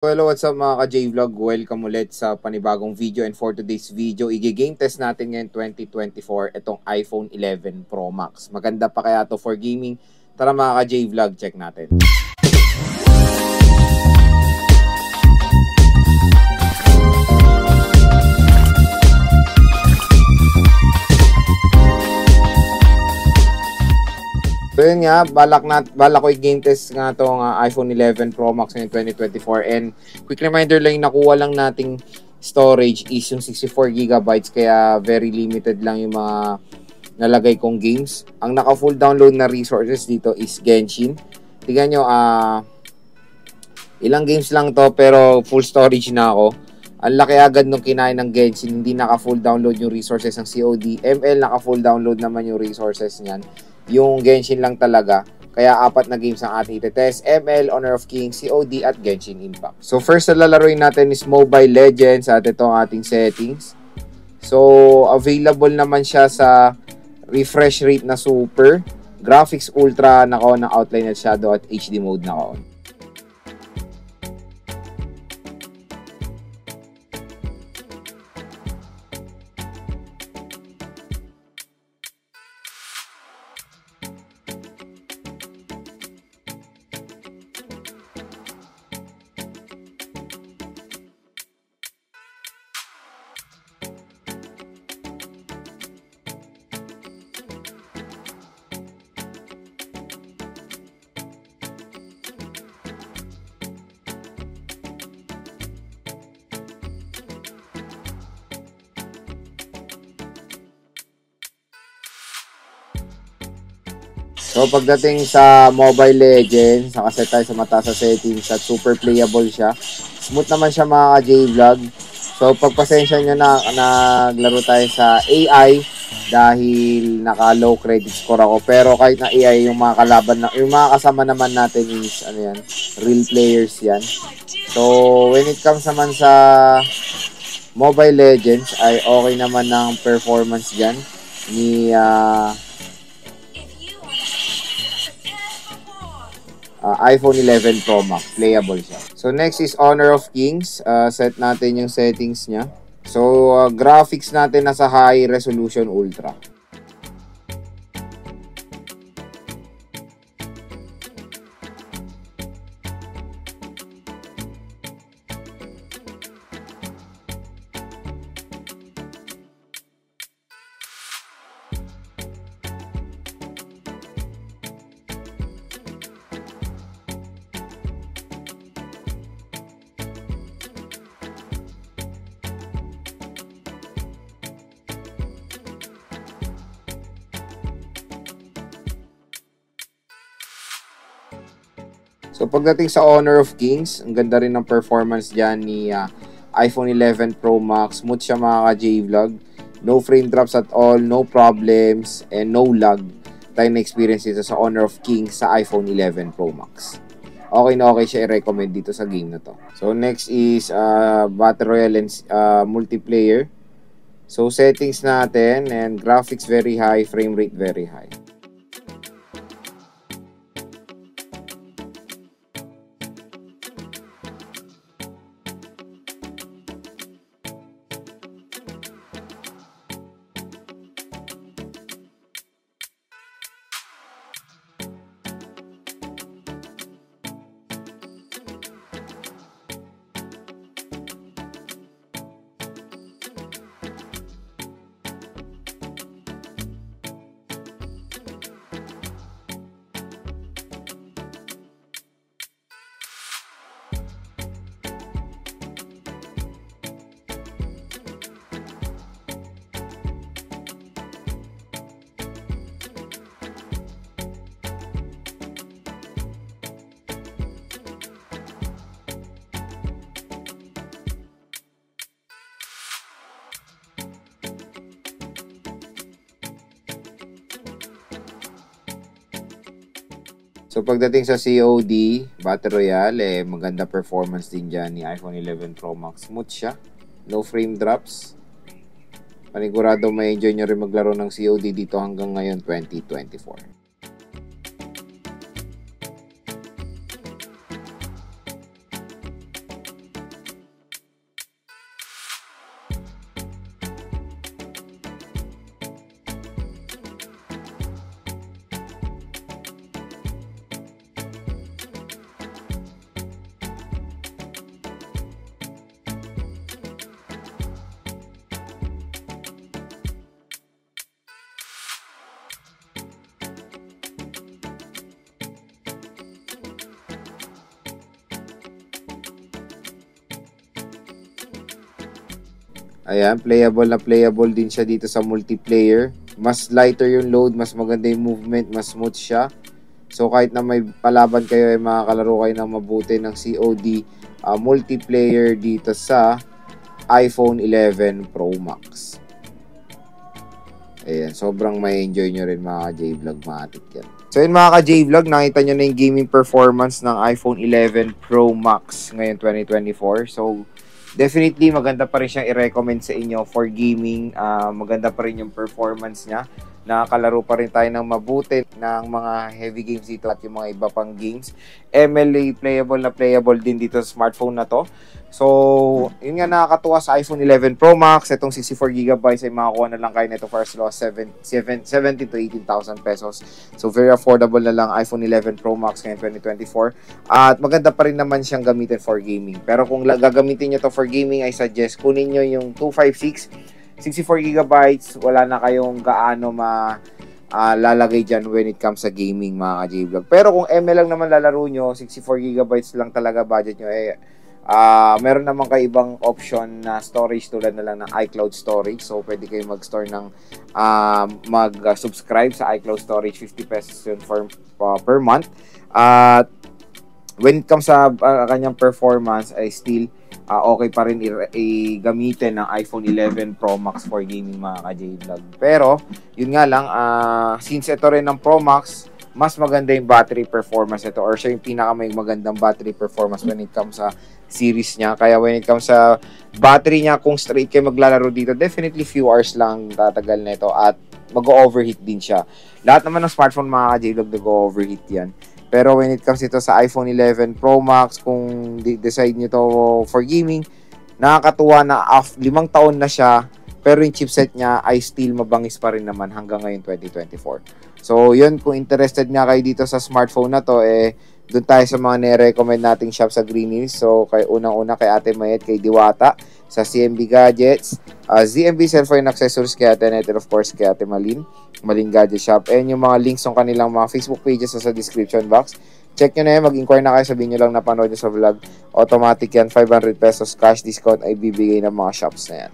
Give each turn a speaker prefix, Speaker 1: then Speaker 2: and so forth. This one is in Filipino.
Speaker 1: Hello, what's up mga ka-J-Vlog? Welcome ulit sa panibagong video, and for today's video, i-game test natin ngayon 2024 itong iPhone 11 Pro Max. Maganda pa kaya to for gaming? Tara mga ka-J-Vlog, check natin. So yun nga, balak ko i-game test nga itong iPhone 11 Pro Max ngayon 2024, and quick reminder lang, yung nakuha lang nating storage is yung 64GB, kaya very limited lang yung mga nalagay kong games. Ang naka full download na resources dito is Genshin. Tingnan nyo, ilang games lang to pero full storage na ako. Ang laki agad nung kinain ng Genshin, hindi naka full download yung resources ng COD. ML naka full download naman yung resources niyan. Yung Genshin lang talaga. Kaya 4 na games ang ating itetest: ML, Honor of Kings, COD, at Genshin Impact. So first na lalaroin natin is Mobile Legends, at ito ang ating settings. So available naman siya sa refresh rate na super, graphics ultra naka-on, ng outline at shadow, at HD mode naka-on. So pagdating sa Mobile Legends, nakaset tayo sa mataas sa settings at super playable siya. Smooth naman siya mga ka-J-Vlog. So pagpasensya nyo na naglaro tayo sa AI dahil naka low credit score ako. Pero kahit na AI, yung mga kalaban na, yung mga kasama naman natin is real players yan. So when it comes naman sa Mobile Legends ay okay naman ng performance dyan ni iPhone 11 Pro Max. Playable siya. So next is Honor of Kings. Set natin yung settings niya. So graphics natin nasa high resolution ultra. So pagdating sa Honor of Kings, ang ganda rin ng performance dyan ni iPhone 11 Pro Max. Smooth siya mga ka-J-Vlog. No frame drops at all, no problems, and no lag. Tayo na-experience dito sa Honor of Kings sa iPhone 11 Pro Max. Okay na okay siya i-recommend dito sa game na to. So next is Battle Royale and multiplayer. So settings natin, and graphics very high, frame rate very high. So pagdating sa COD, Battle Royale, maganda performance din dyan ni iPhone 11 Pro Max. Smooth siya. No frame drops. Panigurado may enjoy nyo rin maglaro ng COD dito hanggang ngayon 2024. Ayan, playable din siya dito sa multiplayer. Mas lighter yung load, mas maganda yung movement, mas smooth siya. So kahit na may palaban kayo ay makakalaro kayo ng mabuti ng COD multiplayer dito sa iPhone 11 Pro Max. Ayan, sobrang may enjoy nyo rin mga ka-J-Vlog, matik yan. So yun mga ka-J-Vlog, nakita nyo na yung gaming performance ng iPhone 11 Pro Max ngayon 2024. So definitely maganda pa rin siyang i-recommend sa inyo for gaming. Maganda pa rin yung performance niya. Nakakalaro pa rin tayo ng mabuti ng mga heavy games dito at yung mga iba pang games. MLA playable din dito sa smartphone na to. So, yun nga nakakatuwa sa iPhone 11 Pro Max. Itong 64GB ay makakuha na lang kayo nito for as low as 17 to 18,000 pesos. So, very affordable na lang iPhone 11 Pro Max ngayon 2024. At maganda pa rin naman siyang gamitin for gaming. Pero kung gagamitin nyo to for gaming, I suggest kunin nyo yung 256 64GB, wala na kayong gaano lalagay dyan when it comes sa gaming mga ka-J-Vlog. Pero kung ML lang naman lalaro nyo, 64GB lang talaga budget nyo, meron naman kayo ibang option na storage tulad na lang ng iCloud storage. So, pwede kayo mag-store ng mag-subscribe sa iCloud storage, 50 pesos yun per month. At when it comes sa kanyang performance, ay still okay pa rin i-gamitin ng iPhone 11 Pro Max for gaming mga ka-J-Vlog. Pero, yun nga lang, since ito rin ng Pro Max, mas maganda yung battery performance ito or siya yung pinakamay magandang battery performance when it comes sa series niya. Kaya when it comes sa battery niya, kung straight kayo maglalaro dito, definitely few hours lang tatagal na ito at mag-overheat din siya. Lahat naman ng smartphone mga ka-J-Vlog nag-overheat yan. Pero when it comes ito sa iPhone 11 Pro Max, kung decide nyo to for gaming, nakakatuwa na 5 taon na siya, pero yung chipset niya ay still mabangis pa rin naman hanggang ngayon 2024. So yun, kung interested nga kayo dito sa smartphone na to, doon tayo sa mga nire-recommend nating shop sa Green Hills. So unang-una kay Ate Mayet, kay Diwata, sa CMB Gadgets, ZMB Cellphone Accessories kay Ate Net, and of course kay Ate Malin Gadget Shop. And yung mga links ng kanilang mga Facebook pages sa description box. Check nyo na yan, mag-inquire na kayo, sabihin nyo lang napanood nyo sa vlog. Automatic yan, 500 pesos cash discount ay bibigay ng mga shops na yan.